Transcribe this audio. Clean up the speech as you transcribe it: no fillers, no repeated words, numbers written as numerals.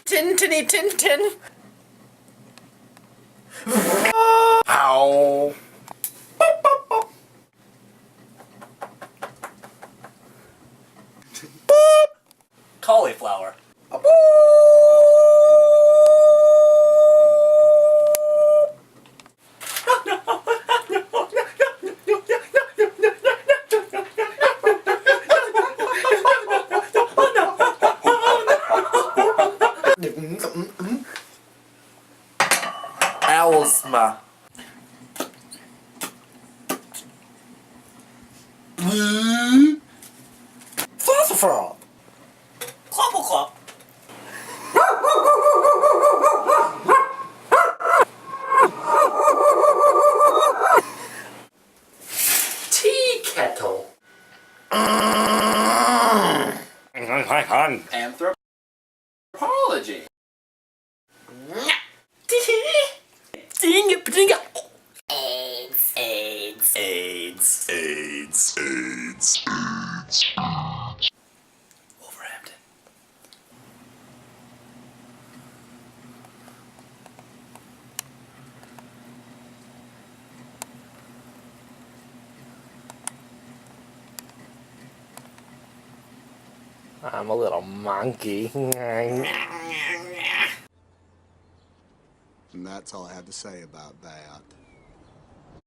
Tin, tin, tin. Ow. Cauliflower. Owlsma. Phosphor. Clopple clop. Tea kettle. Anthropology. AIDS. AIDS. AIDS. AIDS. AIDS. Wolverhampton. I'm a little monkey. And that's all I have to say about that.